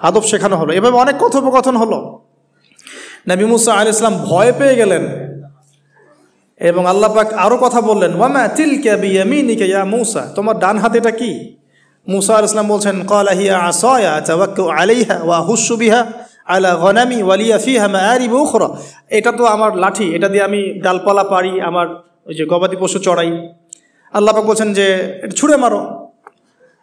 আদব শেখানো হলো। এভাবে অনেক কথোপকথন হলো। নবী মুসা আলাইহিস সালাম ভয় পেয়ে গেলেন এবং আল্লাহ পাক আরো কথা বললেন, ওয়ামা তিলকা বিয়ামিনিকা ইয়া মুসা, তোমার ডান হাতে এটা কি? মুসা আলাইহিস সালাম বলছেন, ক্বালা হিয়া আসায়া আতাওয়াক্কাউ আলাইহা ওয়া আহুশু বিহা আলা গনামি ওয়া লিয়া ফিহা মাআরিব উখরা, এটা তো আমার লাঠি, এটা দিয়ে আমি ডালপালা পারি, আমার ওই যে গবাদি পশু চড়াই। আল্লাহ পাক বলছেন যে এটা ছুঁড়ে মারো,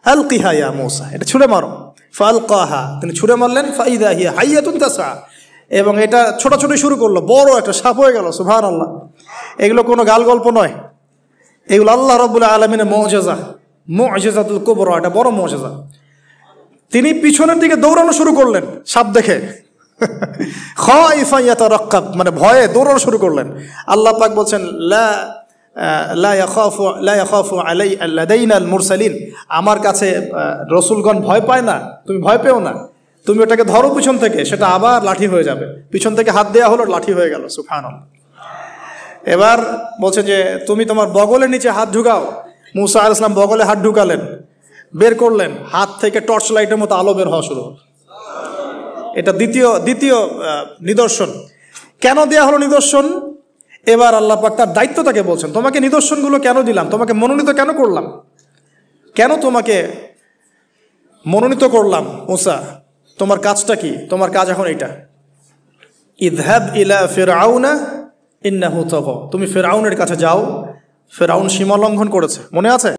আলকিহা ইয়া মুসা, এটা ছুঁড়ে মারো। ফালকাহা, তিনি ছুঁড়ে মারলেন। ফাইদা হিয়া হাইয়াতুন তাসা, এবং এটা ছোটাছুটি শুরু করলো, বড় একটা সাপ হয়ে গেল। সুবহানাল্লাহ। এগুলো কোনো গাল গল্প নয়, এগুলো আল্লাহ রাব্বুল আলামিনের মুজিজা, মুজিজাতুল কুবরা, এটা বড় মুজিজা। তিনি পিছনের দিকে দৌড়ানো শুরু করলেন সাপ দেখে, খাইফা ইয়াতারাক্কাব, মানে ভয়ে দৌড়ানো শুরু করলেন। আল্লাহ পাক বলছেন, লা ইয়াখাফু লাদাইনাল মুরসালিন, আমার কাছে রসুলগণ ভয় পায় না, তুমি ভয় পেও না, তুমি ওটাকে ধরো পিছন থেকে, সেটা আবার লাঠি হয়ে যাবে। পিছন থেকে হাত দেওয়া হলো, লাঠি হয়ে গেল। সুবহানাল্লাহ। এবার বলছে যে তুমি তোমার বগলের নিচে হাত ঢুকাও। মুসা আলাইহিস সালাম বগলে হাত ঢুকালেন, বের করলেন, হাত থেকে টর্চ লাইটের মতো আলো বের হওয়া শুরু হলো। এটা দ্বিতীয় নিদর্শন। কেন দেয়া হলো নিদর্শন? এবার আল্লাহ পাক তার দায়িত্বটাকে বলছেন, তোমাকে নিদর্শনগুলো কেন দিলাম, তোমাকে মনোনীত কেন করলাম, কেন তোমাকে মনোনীত করলাম মুসা, তোমার কাজটা কি? তোমার কাজ এখন এটা, ইযহাব ইলা ফিরআউনা ইন্নাহু তাগা, তুমি ফিরআউনের কাছে যাও, ফিরআউন সীমা লঙ্ঘন করেছে, মনে আছে?